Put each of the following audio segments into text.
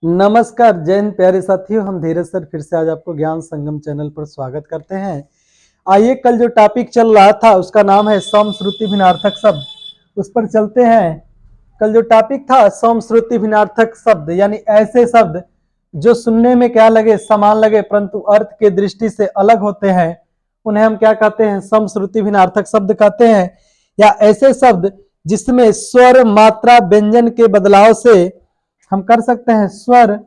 नमस्कार जय हिंद प्यारे साथियों, हम धीरज सर फिर से आज आपको ज्ञान संगम चैनल पर स्वागत करते हैं। आइए, कल जो टॉपिक चल रहा था उसका नाम है सम श्रुति भिन्नार्थक शब्द, उस पर चलते हैं। कल जो टॉपिक था सम श्रुति भिन्नार्थक शब्द, यानी ऐसे शब्द जो सुनने में क्या लगे, समान लगे, परंतु अर्थ के दृष्टि से अलग होते हैं, उन्हें हम क्या कहते हैं? सम श्रुति भिन्नार्थक शब्द कहते हैं। या ऐसे शब्द जिसमें स्वर, मात्रा, व्यंजन के बदलाव से हम कर सकते हैं, स्वर,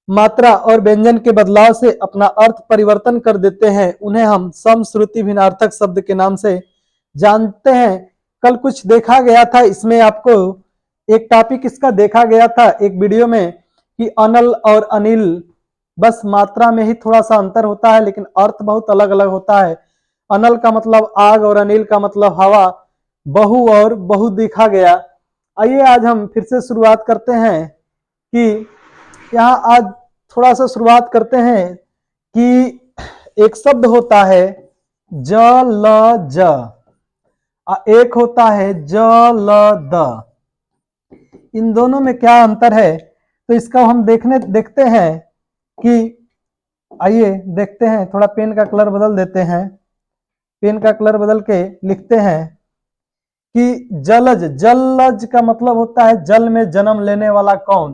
मात्रा और व्यंजन के बदलाव से अपना अर्थ परिवर्तन कर देते हैं, उन्हें हम सम श्रुति भिन्नार्थक शब्द के नाम से जानते हैं। कल कुछ देखा गया था, इसमें आपको एक टॉपिक इसका देखा गया था एक वीडियो में कि अनल और अनिल, बस मात्रा में ही थोड़ा सा अंतर होता है लेकिन अर्थ बहुत अलग अलग होता है। अनल का मतलब आग और अनिल का मतलब हवा, बहु और बहु दिखा गया। आइए आज हम फिर से शुरुआत करते हैं कि यहाँ आज थोड़ा सा शुरुआत करते हैं कि एक शब्द होता है जलज, एक होता है जलद। इन दोनों में क्या अंतर है, तो इसका हम देखते हैं कि आइए देखते हैं। थोड़ा पेन का कलर बदल देते हैं, पेन का कलर बदल के लिखते हैं कि जलज, जलज का मतलब होता है जल में जन्म लेने वाला कौन।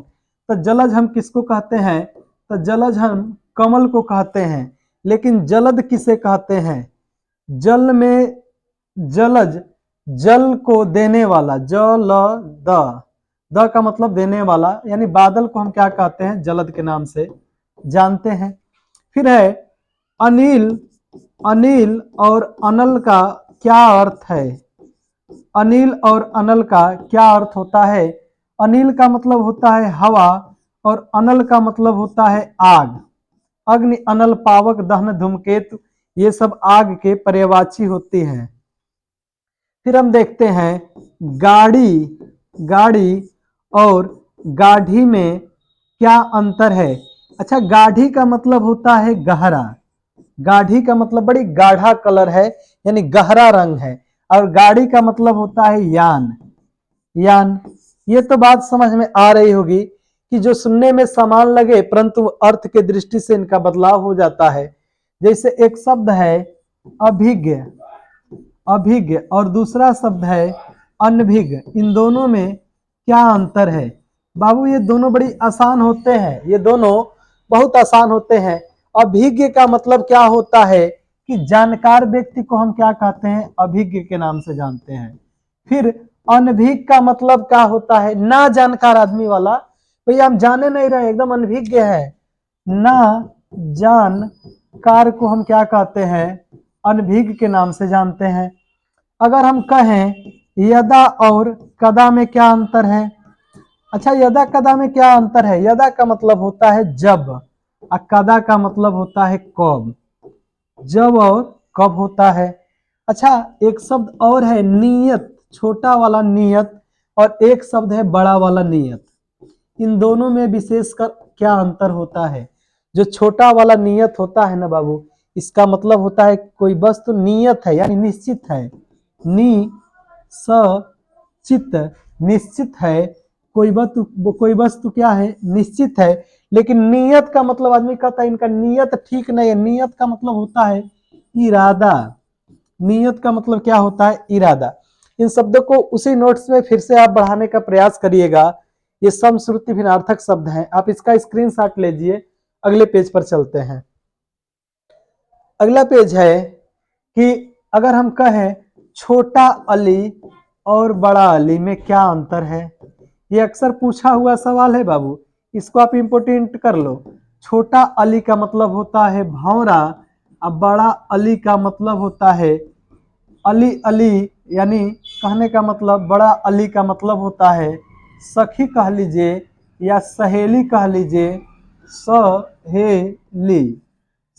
तो जलज हम किसको कहते हैं? तो जलज हम कमल को कहते हैं। लेकिन जलद किसे कहते हैं? जल में जलज, जल को देने वाला, जलद, द का मतलब देने वाला, यानी बादल को हम क्या कहते हैं? जलद के नाम से जानते हैं। फिर है अनिल, अनिल और अनल का क्या अर्थ है? अनिल और अनल का क्या अर्थ होता है? अनिल का मतलब होता है हवा और अनल का मतलब होता है आग। अग्नि, अनल, पावक, दहन, धूमकेतु, ये सब आग के पर्यायवाची होती हैं। फिर हम देखते हैं गाड़ी, गाड़ी और गाढ़ी में क्या अंतर है? अच्छा, गाढ़ी का मतलब होता है गहरा, गाढ़ी का मतलब बड़ी गाढ़ा कलर है, यानी गहरा रंग है। और गाड़ी का मतलब होता है यान, यान। ये तो बात समझ में आ रही होगी कि जो सुनने में समान लगे परंतु अर्थ के दृष्टि से इनका बदलाव हो जाता है। जैसे एक शब्द है अभिज्ञ, अभिज्ञ, और दूसरा शब्द है अनभिज्ञ। इन दोनों में क्या अंतर है? बाबू ये दोनों बड़ी आसान होते हैं, ये दोनों बहुत आसान होते हैं। अभिज्ञ का मतलब क्या होता है कि जानकार व्यक्ति को हम क्या कहते हैं? अभिज्ञ के नाम से जानते हैं। फिर अनभिज्ञ का मतलब क्या होता है? ना जानकार आदमी वाला, भैया हम जाने नहीं रहे, एकदम अनभिज्ञ है। ना जानकार को हम क्या कहते हैं? अनभिज्ञ के नाम से जानते हैं। अगर हम कहें यदा और कदा में क्या अंतर है? अच्छा, यदा कदा में क्या अंतर है? यदा का मतलब होता है जब और कदा का मतलब होता है कब, जब और कब होता है। अच्छा, एक शब्द और है नियत, छोटा वाला नियत, और एक शब्द है बड़ा वाला नियत। इन दोनों में विशेषकर क्या अंतर होता है? जो छोटा वाला नियत होता है ना बाबू, इसका मतलब होता है कोई वस्तु नियत है, यानी निश्चित है। नि स चित, निश्चित है। कोई वस्तु क्या है? निश्चित है। लेकिन नियत का मतलब आदमी कहता है इनका नियत ठीक नहीं है। नियत का मतलब होता है इरादा, नियत का मतलब क्या होता है? इरादा। इन शब्दों को उसी नोट्स में फिर से आप बढ़ाने का प्रयास करिएगा। ये सम श्रुति भिन्नार्थक शब्द हैं, आप इसका स्क्रीनशॉट लीजिए। अगले पेज पर चलते हैं। अगला पेज है कि अगर हम कहें छोटा अली और बड़ा अली में क्या अंतर है? ये अक्सर पूछा हुआ सवाल है बाबू, इसको आप इंपोर्टेंट कर लो। छोटा अली का मतलब होता है भौरा, अब बड़ा अली का मतलब होता है अली, अली यानी कहने का मतलब, बड़ा अली का मतलब होता है सखी कह लीजिए या सहेली कह लीजिए, सहेली,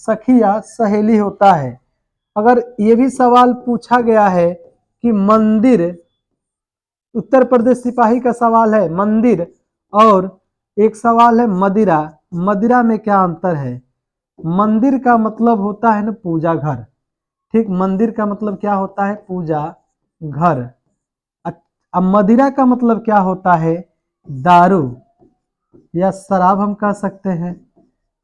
सखी या सहेली होता है। अगर ये भी सवाल पूछा गया है कि मंदिर, उत्तर प्रदेश सिपाही का सवाल है मंदिर, और एक सवाल है मदिरा, मदिरा में क्या अंतर है? मंदिर का मतलब होता है ना पूजा घर, ठीक, मंदिर का मतलब क्या होता है? पूजा घर। अब मदिरा का मतलब क्या होता है? दारू। या शराब हम कह सकते हैं,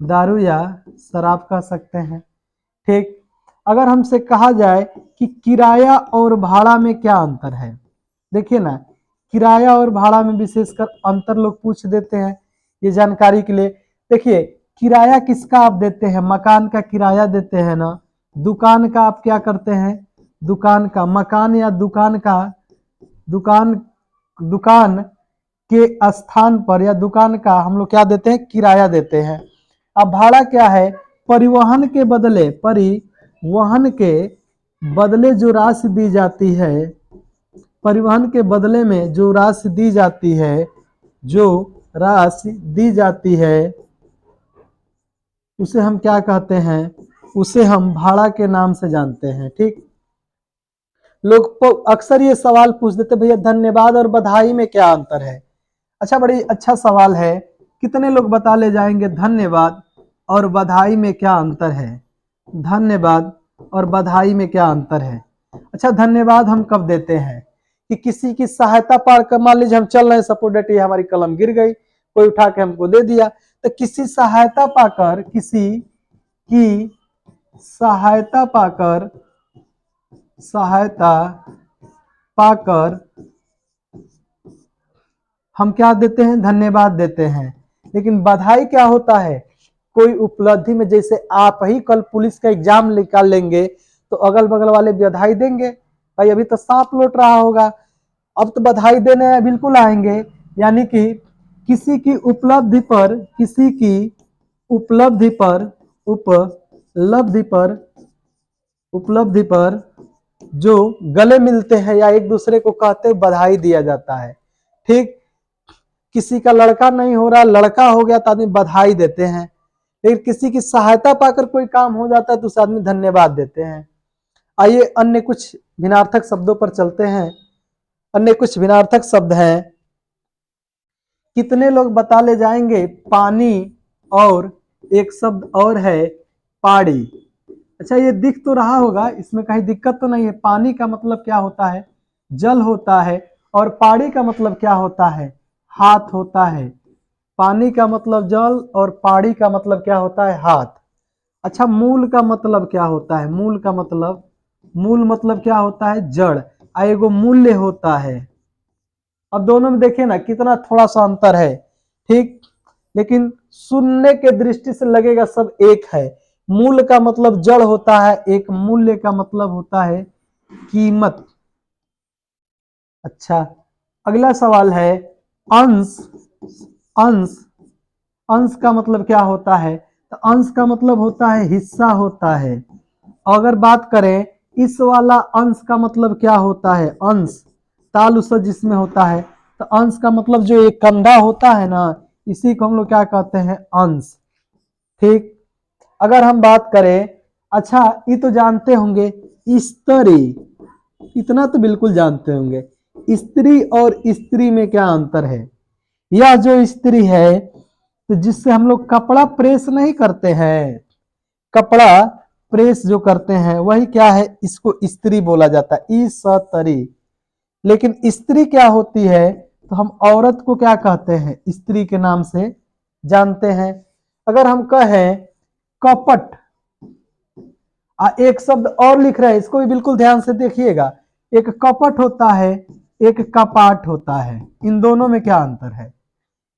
दारू या शराब कह सकते हैं। ठीक। अगर हमसे कहा जाए कि किराया और भाड़ा में क्या अंतर है, देखिए ना, किराया और भाड़ा में विशेषकर अंतर लोग पूछ देते हैं ये जानकारी के लिए। देखिए, किराया किसका आप देते हैं, मकान का किराया देते हैं ना। दुकान का आप क्या करते हैं, दुकान का, मकान या दुकान का, दुकान दुकान के स्थान पर या दुकान का हम लोग क्या देते हैं, किराया देते हैं। अब भाड़ा क्या है, परिवहन के बदले, परिवहन के बदले जो राशि दी जाती है, परिवहन के बदले में जो राशि दी जाती है, जो राशि दी जाती है उसे हम क्या कहते हैं, उसे हम भाड़ा के नाम से जानते हैं। ठीक। लोग अक्सर ये सवाल पूछ देते, भैया धन्यवाद और बधाई में क्या अंतर है। अच्छा, बड़ी अच्छा सवाल है। कितने लोग बता ले जाएंगे धन्यवाद और बधाई में क्या अंतर है, धन्यवाद और बधाई में क्या अंतर है। अच्छा, धन्यवाद हम कब देते हैं, कि किसी की सहायता पाकर, मान लीजिए हम चल रहे हैं, सपोज डेट ये हमारी कलम गिर गई, कोई उठा के हमको दे दिया, तो किसी सहायता पाकर, किसी की सहायता पाकर, सहायता पाकर हम क्या देते हैं, धन्यवाद देते हैं। लेकिन बधाई क्या होता है, कोई उपलब्धि में, जैसे आप ही कल पुलिस का एग्जाम निकाल लेंगे तो अगल बगल वाले बधाई देंगे, भाई अभी तो सांप लौट रहा होगा, अब तो बधाई देने बिल्कुल आएंगे। यानी कि किसी की उपलब्धि पर, किसी की उपलब्धि पर, उपलब्धि पर, उपलब्धि पर जो गले मिलते हैं या एक दूसरे को कहते बधाई दिया जाता है। ठीक। किसी का लड़का नहीं हो रहा, लड़का हो गया तो आदमी बधाई देते हैं। लेकिन किसी की सहायता पाकर कोई काम हो जाता है तो उस आदमी धन्यवाद देते हैं। आइए अन्य कुछ भिन्नार्थक शब्दों पर चलते हैं। अन्य कुछ भिन्नार्थक शब्द हैं। कितने लोग बता ले जाएंगे पानी, और एक शब्द और है पाड़ी। अच्छा, ये दिख तो रहा होगा, इसमें कहीं दिक्कत तो नहीं है। पानी का मतलब क्या होता है, जल होता है, और पाड़ी का मतलब क्या होता है, हाथ होता है। पानी का मतलब जल और पाड़ी का मतलब क्या होता है, हाथ। अच्छा, मूल का मतलब क्या होता है, मूल का मतलब, मूल मतलब क्या होता है, जड़। एगो मूल्य होता है। अब दोनों में देखिए ना कितना थोड़ा सा अंतर है। ठीक। लेकिन सुनने के दृष्टि से लगेगा सब एक है। मूल का मतलब जड़ होता है, एक मूल्य का मतलब होता है कीमत। अच्छा, अगला सवाल है अंश। अंश, अंश का मतलब क्या होता है, तो अंश का मतलब होता है हिस्सा होता है। अगर बात करें इस वाला अंश का मतलब क्या होता है, अंश ताल उस जिसमें होता है, तो अंश का मतलब जो एक कंधा होता है ना, इसी को हम लोग क्या कहते हैं, अंश। ठीक। अगर हम बात करें, अच्छा ये तो जानते होंगे स्त्री, इतना तो बिल्कुल जानते होंगे, स्त्री और स्त्री में क्या अंतर है। यह जो स्त्री है, तो जिससे हम लोग कपड़ा प्रेस नहीं करते हैं, कपड़ा प्रेस जो करते हैं वही क्या है, इसको स्त्री बोला जाता है, इस्तरी। लेकिन स्त्री क्या होती है, तो हम औरत को क्या कहते हैं, स्त्री के नाम से जानते हैं। अगर हम कहें कपट, एक शब्द और लिख रहे हैं, इसको भी बिल्कुल ध्यान से देखिएगा। एक कपट होता है, एक कपाट होता है। इन दोनों में क्या अंतर है,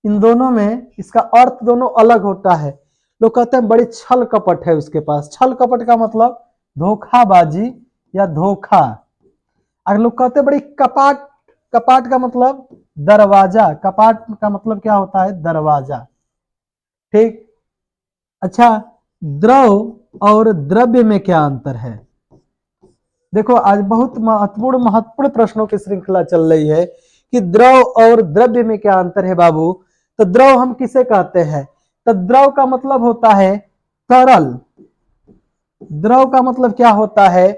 इन दोनों में इसका अर्थ दोनों अलग होता है। लोग कहते हैं बड़ी छल कपट है उसके पास, छल कपट का मतलब धोखाबाजी या धोखा। अगर लोग कहते हैं बड़ी कपाट, कपाट का मतलब दरवाजा, कपाट का मतलब क्या होता है, दरवाजा। ठीक। अच्छा, द्रव और द्रव्य में क्या अंतर है। देखो आज बहुत महत्वपूर्ण महत्वपूर्ण प्रश्नों की श्रृंखला चल रही है कि द्रव और द्रव्य में क्या अंतर है बाबू। तो द्रव हम किसे कहते हैं, तो द्रव का मतलब होता है तरल। द्रव का मतलब क्या होता है,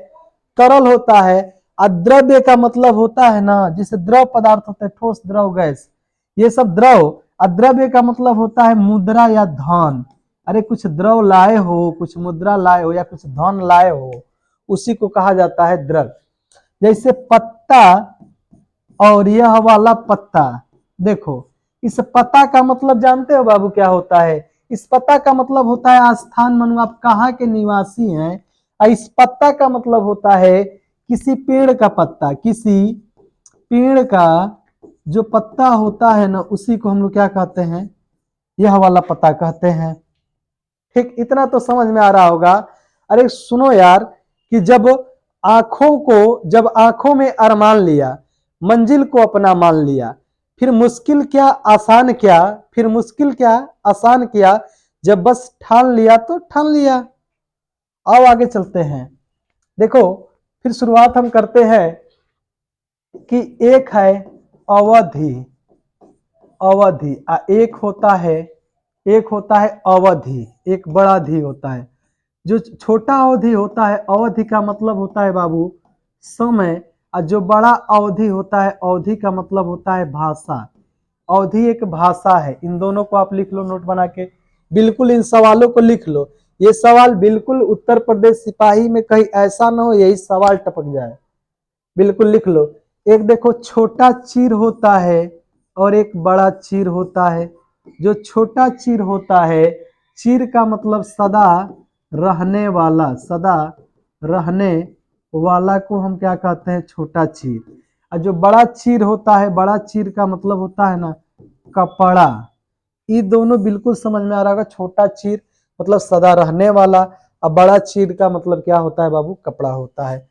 तरल होता है। और द्रव्य का मतलब होता है ना, जिसे द्रव पदार्थ होते हैं, ठोस द्रव गैस, ये सब द्रव। और द्रव्य का मतलब होता है मुद्रा या धन। अरे कुछ द्रव लाए हो, कुछ मुद्रा लाए हो, या कुछ धन लाए हो, उसी को कहा जाता है द्रव। जैसे पत्ता और यह वाला पत्ता, देखो इस पता का मतलब जानते हो बाबू क्या होता है? इस पता का मतलब होता है आस्थान मनु, आप कहाँ के निवासी हैं। और इस पत्ता का मतलब होता है किसी पेड़ का पत्ता, किसी पेड़ का जो पत्ता होता है ना, उसी को हम लोग क्या कहते हैं, यह वाला पत्ता कहते हैं। ठीक, इतना तो समझ में आ रहा होगा। अरे सुनो यार, कि जब आंखों में अरमान लिया, मंजिल को अपना मान लिया, फिर मुश्किल क्या आसान क्या, फिर मुश्किल क्या आसान किया, जब बस ठान लिया तो ठान लिया। आओ आगे चलते हैं। देखो, फिर शुरुआत हम करते हैं कि एक है अवधि, अवधि एक होता है अवधि, एक बड़ा धी होता है। जो छोटा अवधि होता है, अवधि का मतलब होता है बाबू समय, और जो बड़ा अवधि होता है, अवधि का मतलब होता है भाषा। अवधि एक भाषा है। इन दोनों को आप लिख लो नोट बना के, बिल्कुल इन सवालों को लिख लो। ये सवाल बिल्कुल उत्तर प्रदेश सिपाही में कहीं ऐसा ना हो यही सवाल टपक जाए, बिल्कुल लिख लो। एक देखो, छोटा चीर होता है और एक बड़ा चीर होता है। जो छोटा चीर होता है, चीर का मतलब सदा रहने वाला, सदा रहने वाला को हम क्या कहते हैं, छोटा चीर। और जो बड़ा चीर होता है, बड़ा चीर का मतलब होता है ना कपड़ा। ये दोनों बिल्कुल समझ में आ रहा होगा। छोटा चीर मतलब सदा रहने वाला, और बड़ा चीर का मतलब क्या होता है बाबू, कपड़ा होता है।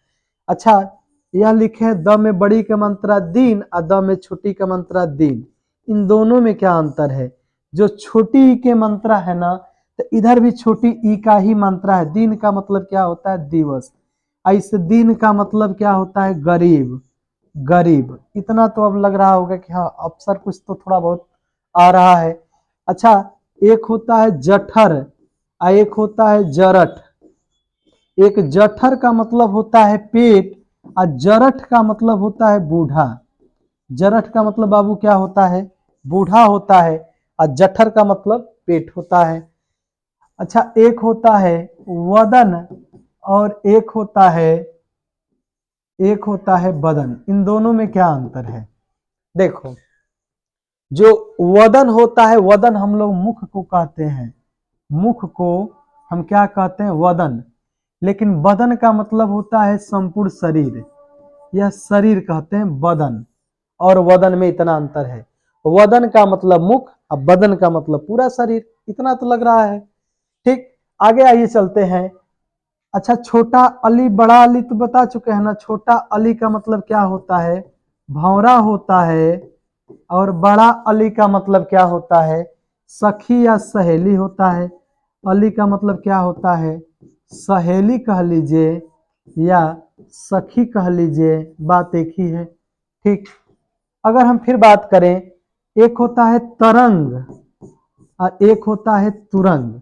अच्छा, यह लिखे हैं द में बड़ी का मात्रा दिन और द में छोटी का मात्रा दिन। इन दोनों में क्या अंतर है? जो छोटी ई के मात्रा है ना, तो इधर भी छोटी ई का ही मात्रा है। दिन का मतलब क्या होता है, दिवस। इस दिन का मतलब क्या होता है, गरीब, गरीब। इतना तो अब लग रहा होगा कि हाँ अफसर कुछ तो थोड़ा बहुत आ रहा है। अच्छा, एक होता है जठर और एक होता है जरठ। एक जठर का मतलब होता है पेट और जरठ का मतलब होता है बूढ़ा। जरठ का मतलब बाबू क्या होता है, बूढ़ा होता है, और जठर का मतलब पेट होता है। अच्छा, एक होता है वदन और एक होता है बदन। इन दोनों में क्या अंतर है? देखो, जो वदन होता है, वदन हम लोग मुख को कहते हैं, मुख को हम क्या कहते हैं, वदन। लेकिन बदन का मतलब होता है संपूर्ण शरीर, यह शरीर कहते हैं बदन। और वदन में इतना अंतर है, वदन का मतलब मुख और बदन का मतलब पूरा शरीर। इतना तो लग रहा है। ठीक, आगे आइए चलते हैं। अच्छा, छोटा अली बड़ा अली तो बता चुके हैं ना। छोटा अली का मतलब क्या होता है, भौरा होता है। और बड़ा अली का मतलब क्या होता है, सखी या सहेली होता है। अली का मतलब क्या होता है, सहेली कह लीजिए या सखी कह लीजिए, बात एक ही है। ठीक, अगर हम फिर बात करें, एक होता है तरंग और एक होता है तुरंग।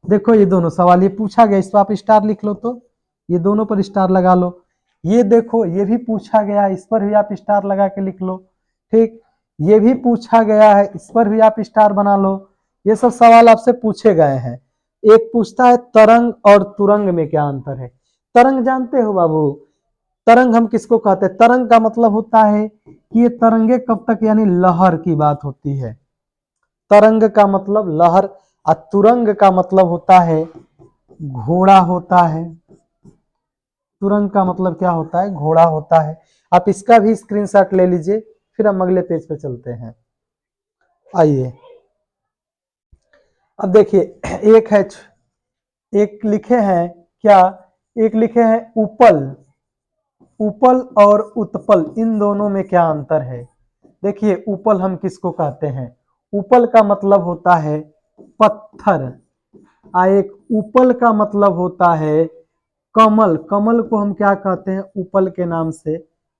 देखो, ये दोनों सवाल ये पूछा गया, इस पर आप स्टार लिख लो, तो ये दोनों पर स्टार लगा लो। ये देखो, ये भी पूछा गया, इस पर भी आप स्टार लगा के लिख लो। ठीक, ये भी पूछा गया है, इस पर भी आप स्टार बना लो। ये सब सवाल आपसे पूछे गए हैं। एक पूछता है तरंग और तुरंग में क्या अंतर है। तरंग जानते हो बाबू, तरंग हम किसको कहते हैं? तरंग का मतलब होता है कि ये तरंगे कब तक, यानी लहर की बात होती है। तरंग का मतलब लहर, और तुरंग का मतलब होता है घोड़ा होता है। तुरंग का मतलब क्या होता है, घोड़ा होता है। आप इसका भी स्क्रीनशॉट ले लीजिए, फिर हम अगले पेज पे चलते हैं। आइए, अब देखिए, एक है, एक लिखे हैं क्या, एक लिखे हैं उपल। उपल और उत्पल, इन दोनों में क्या अंतर है? देखिए, उपल हम किसको कहते हैं, उपल का मतलब होता है पत्थर। एक उपल का मतलब होता है कमल। कमल को हम क्या कहते हैं, उपल के नाम से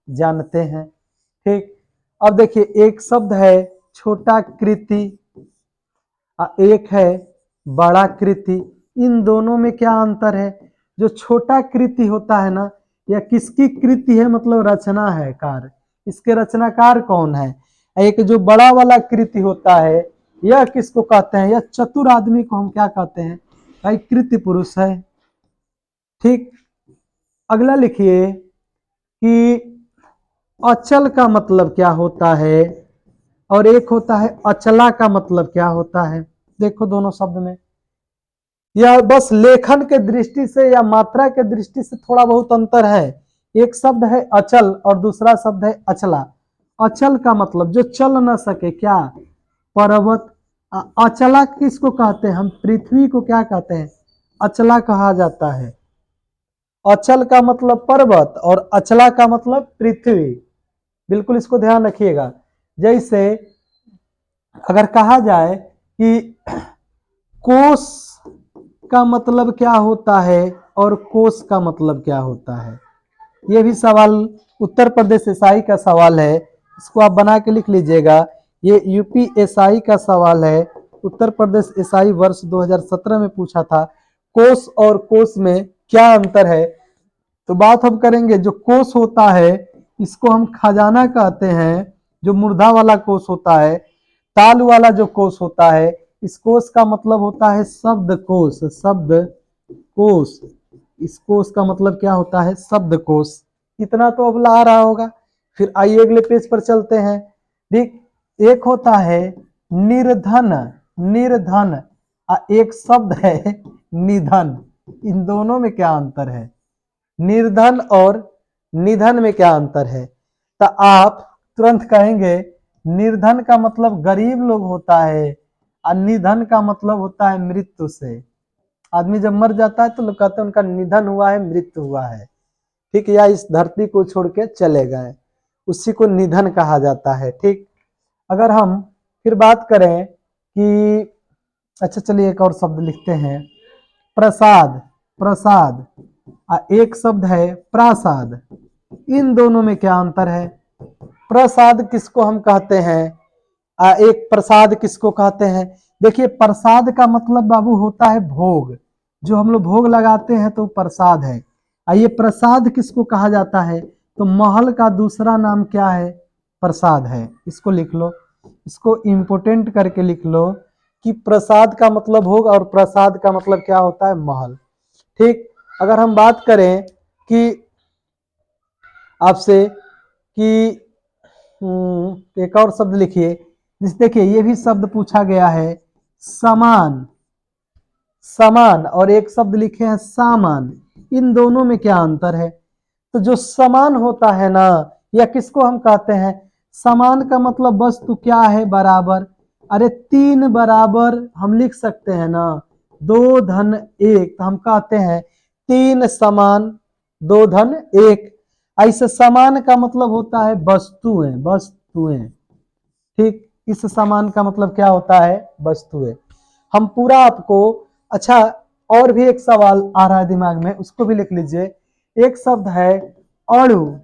जानते हैं। ठीक, अब देखिए, एक शब्द है छोटा कृति और एक है बड़ा कृति। इन दोनों में क्या अंतर है? जो छोटा कृति होता है ना, यह किसकी कृति है, मतलब रचना है, कार्य। इसके रचनाकार कौन है? एक जो बड़ा वाला कृति होता है, यह किसको कहते हैं, यह चतुर आदमी को हम क्या कहते हैं, भाई कृति पुरुष है। ठीक, अगला लिखिए कि अचल का मतलब क्या होता है, और एक होता है अचला का मतलब क्या होता है। देखो दोनों शब्द में, या बस लेखन के दृष्टि से या मात्रा के दृष्टि से थोड़ा बहुत अंतर है। एक शब्द है अचल और दूसरा शब्द है अचला। अचल का मतलब जो चल न सके, क्या, पर्वत। अचला किसको कहते हैं हम, पृथ्वी को क्या कहते हैं, अचला कहा जाता है। अचल का मतलब पर्वत और अचला का मतलब पृथ्वी। बिल्कुल इसको ध्यान रखिएगा। जैसे अगर कहा जाए कि कोस का मतलब क्या होता है और कोस का मतलब क्या होता है, ये भी सवाल उत्तर प्रदेश एसआई का सवाल है। इसको आप बना के लिख लीजिएगा। ये यूपी एसआई का सवाल है, उत्तर प्रदेश एसआई वर्ष 2017 में पूछा था। कोस और कोस में क्या अंतर है, तो बात हम करेंगे। जो कोस होता है इसको हम खजाना कहते हैं, जो मूर्धा वाला कोस होता है। ताल वाला जो कोस होता है, इस कोस का मतलब होता है शब्द कोश। शब्द कोश, इस कोश का मतलब क्या होता है, शब्द कोश। इतना तो अब ला रहा होगा। फिर आइए अगले पेज पर चलते हैं। देख, एक होता है निर्धन। निर्धन एक शब्द है निधन। इन दोनों में क्या अंतर है, निर्धन और निधन में क्या अंतर है। तो आप तुरंत कहेंगे निर्धन का मतलब गरीब लोग होता है और निधन का मतलब होता है मृत्यु से। आदमी जब मर जाता है तो लोग कहते हैं उनका निधन हुआ है, मृत्यु हुआ है, ठीक, या इस धरती को छोड़ के चले गए, उसी को निधन कहा जाता है। ठीक, अगर हम फिर बात करें कि, अच्छा चलिए एक और शब्द लिखते हैं, प्रसाद। प्रसाद एक शब्द है प्रासाद। इन दोनों में क्या अंतर है। प्रसाद किसको हम कहते हैं, एक प्रसाद किसको कहते हैं। देखिए प्रसाद का मतलब बाबू होता है भोग, जो हम लोग भोग लगाते हैं तो प्रसाद है। ये प्रसाद किसको कहा जाता है, तो महल का दूसरा नाम क्या है, प्रसाद है। इसको लिख लो, इसको इम्पोर्टेंट करके लिख लो कि प्रसाद का मतलब भोग और प्रसाद का मतलब क्या होता है, महल। ठीक, अगर हम बात करें कि आपसे कि एक और शब्द लिखिए, जिस देखिए ये भी शब्द पूछा गया है, समान। समान और एक शब्द लिखे हैं सामान। इन दोनों में क्या अंतर है, तो जो समान होता है ना, या किसको हम कहते हैं, समान का मतलब वस्तु क्या है, बराबर। अरे तीन बराबर हम लिख सकते हैं ना, दो धन एक, तो हम कहते हैं तीन समान दो धन एक। ऐसे समान का मतलब होता है वस्तुएं। वस्तुएं, ठीक, इस समान का मतलब क्या होता है, वस्तुएं। हम पूरा आपको, अच्छा और भी एक सवाल आ रहा है दिमाग में, उसको भी लिख लीजिए। एक शब्द है अणु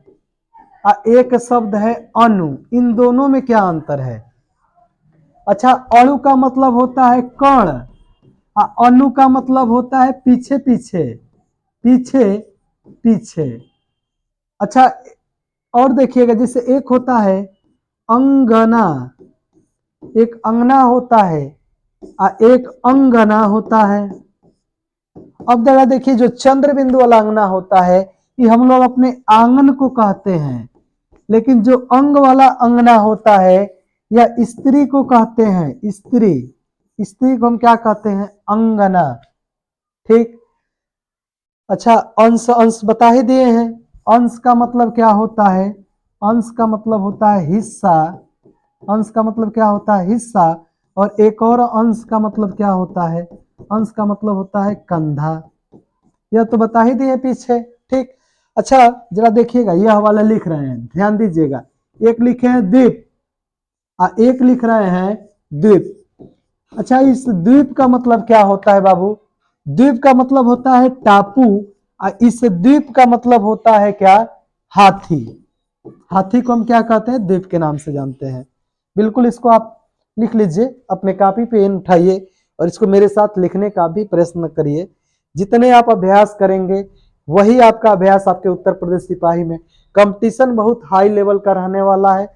एक शब्द है अणु। इन दोनों में क्या अंतर है। अच्छा, अणु का मतलब होता है कण, अणु का मतलब होता है पीछे पीछे, पीछे पीछे। अच्छा, और देखिएगा, जैसे एक होता है अंगना, एक अंगना होता है, एक अंगना होता है। अब जरा देखिए, जो चंद्र बिंदु वाला अंगना होता है ये हम लोग अपने आंगन को कहते हैं, लेकिन जो अंग वाला अंगना होता है या स्त्री को कहते हैं स्त्री। स्त्री को हम क्या कहते हैं, अंगना। ठीक, अच्छा अंश, अंश बता ही दिए हैं। अंश का मतलब क्या होता है, अंश का मतलब होता है हिस्सा। अंश का मतलब क्या होता है, हिस्सा। और एक और अंश का मतलब क्या होता है, अंश का मतलब होता है कंधा। यह तो बता ही दिए पीछे। ठीक, अच्छा जरा देखिएगा, यह वाला लिख रहे हैं, ध्यान दीजिएगा। एक लिखे हैं द्वीप, एक लिख रहे हैं द्वीप। अच्छा, इस द्वीप का मतलब क्या होता है बाबू, द्वीप का मतलब होता है टापू। इस द्वीप का मतलब होता है क्या, हाथी। हाथी को हम क्या कहते हैं, द्वीप के नाम से जानते हैं। बिल्कुल इसको आप लिख लीजिए, अपने कॉपी पेन उठाइए और इसको मेरे साथ लिखने का भी प्रयत्न करिए। जितने आप अभ्यास करेंगे वही आपका अभ्यास आपके उत्तर प्रदेश सिपाही में, कंपटीशन बहुत हाई लेवल का रहने वाला है।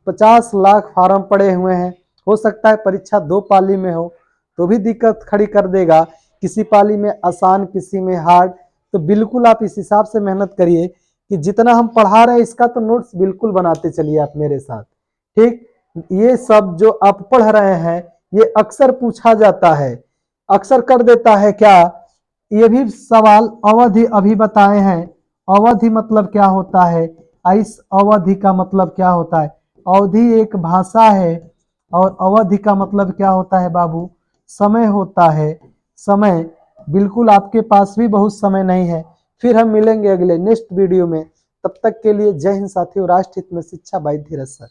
50 लाख फार्म पड़े हुए हैं, हो सकता है परीक्षा 2 पाली में हो तो भी दिक्कत खड़ी कर देगा, किसी पाली में आसान किसी में हार्ड। तो बिल्कुल आप इस हिसाब से मेहनत करिए कि जितना हम पढ़ा रहे हैं इसका तो नोट्स बिल्कुल बनाते चलिए आप मेरे साथ। ठीक, ये सब जो आप पढ़ रहे हैं ये अक्सर पूछा जाता है, अक्सर कर देता है क्या, ये भी सवाल अवधि अभी बताए हैं। अवधि मतलब क्या होता है, इस अवधि का मतलब क्या होता है। अवधि एक भाषा है और अवधि का मतलब क्या होता है बाबू, समय होता है। समय, बिल्कुल आपके पास भी बहुत समय नहीं है। फिर हम मिलेंगे अगले नेक्स्ट वीडियो में, तब तक के लिए जय हिंद साथियों। राष्ट्र हित में शिक्षा बाय धीरज सर।